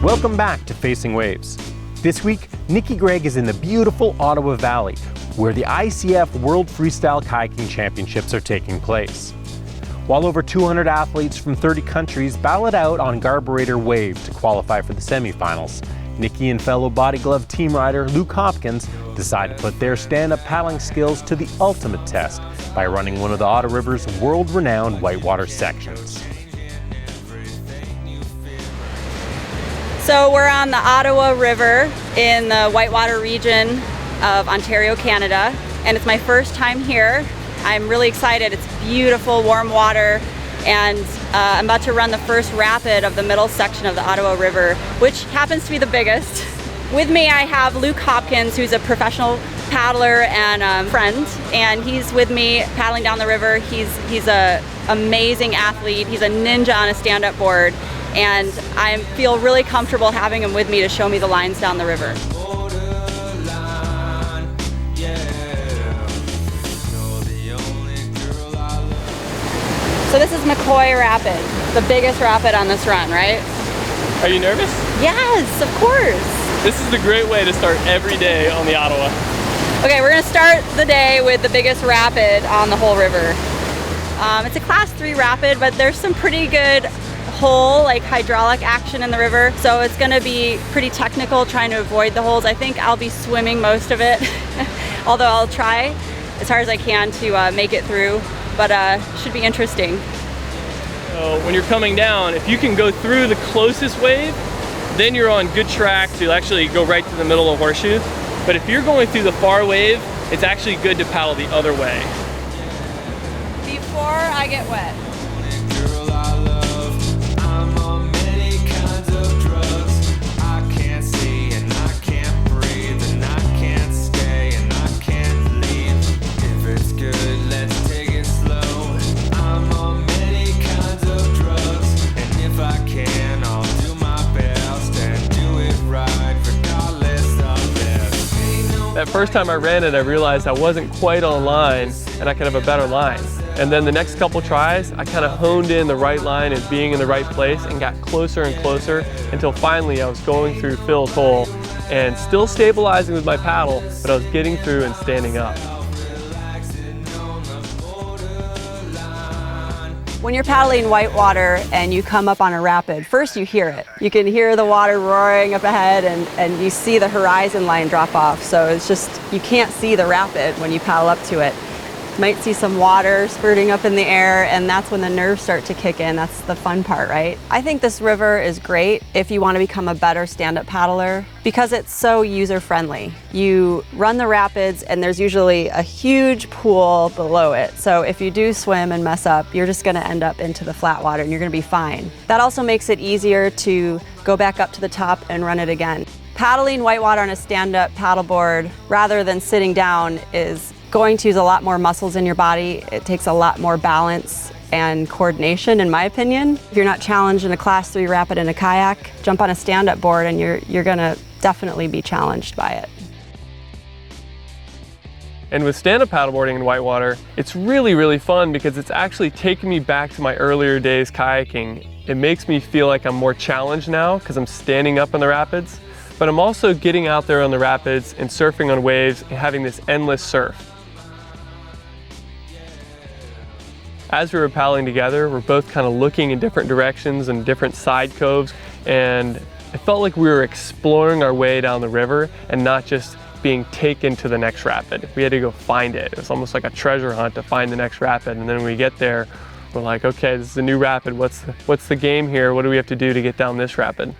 Welcome back to Facing Waves. This week, Nikki Gregg is in the beautiful Ottawa Valley, where the ICF World Freestyle Kayaking Championships are taking place. While over 200 athletes from 30 countries battle it out on Garburator Wave to qualify for the semifinals, Nikki and fellow Body Glove team rider Luke Hopkins decide to put their stand-up paddling skills to the ultimate test by running one of the Ottawa River's world-renowned whitewater sections. So we're on the Ottawa River in the Whitewater region of Ontario, Canada, and it's my first time here. I'm really excited. It's beautiful, warm water, and I'm about to run the first rapid of the middle section of the Ottawa River, which happens to be the biggest. With me I have Luke Hopkins, who's a professional paddler and friend, and he's with me paddling down the river. He's an amazing athlete. He's a ninja on a stand-up board, and I feel really comfortable having him with me to show me the lines down the river. So this is McCoy Rapid, the biggest rapid on this run, right? Are you nervous? Yes, of course. This is a great way to start every day on the Ottawa. Okay, we're gonna start the day with the biggest rapid on the whole river. It's a class 3 rapid, but there's some pretty good hydraulic action in the river, so it's gonna be pretty technical trying to avoid the holes. I think I'll be swimming most of it, although I'll try as hard as I can to make it through, but should be interesting. So when you're coming down, if you can go through the closest wave, then you're on good track to actually go right to the middle of Horseshoe. But if you're going through the far wave, it's actually good to paddle the other way. Before I get wet. That first time I ran it, I realized I wasn't quite on line and I could have a better line. And then the next couple tries, I kind of honed in the right line and being in the right place and got closer and closer until finally I was going through Phil's hole and still stabilizing with my paddle, but I was getting through and standing up. When you're paddling whitewater and you come up on a rapid, first you hear it. You can hear the water roaring up ahead and you see the horizon line drop off. So it's just, you can't see the rapid when you paddle up to it. You might see some water spurting up in the air, and that's when the nerves start to kick in. That's the fun part, right? I think this river is great if you want to become a better stand-up paddler because it's so user-friendly. You run the rapids and there's usually a huge pool below it. So if you do swim and mess up, you're just going to end up into the flat water and you're going to be fine. That also makes it easier to go back up to the top and run it again. Paddling whitewater on a stand-up paddleboard rather than sitting down is going to use a lot more muscles in your body. It takes a lot more balance and coordination, in my opinion. If you're not challenged in a class 3 rapid in a kayak, jump on a stand-up board and you're gonna definitely be challenged by it. And with stand-up paddleboarding in whitewater, it's really, really fun because it's actually taking me back to my earlier days kayaking. It makes me feel like I'm more challenged now because I'm standing up in the rapids, but I'm also getting out there on the rapids and surfing on waves and having this endless surf. As we were paddling together, we're both kind of looking in different directions and different side coves, and it felt like we were exploring our way down the river and not just being taken to the next rapid. We had to go find it. It was almost like a treasure hunt to find the next rapid, and then when we get there, we're like, okay, this is a new rapid. What's the game here? What do we have to do to get down this rapid?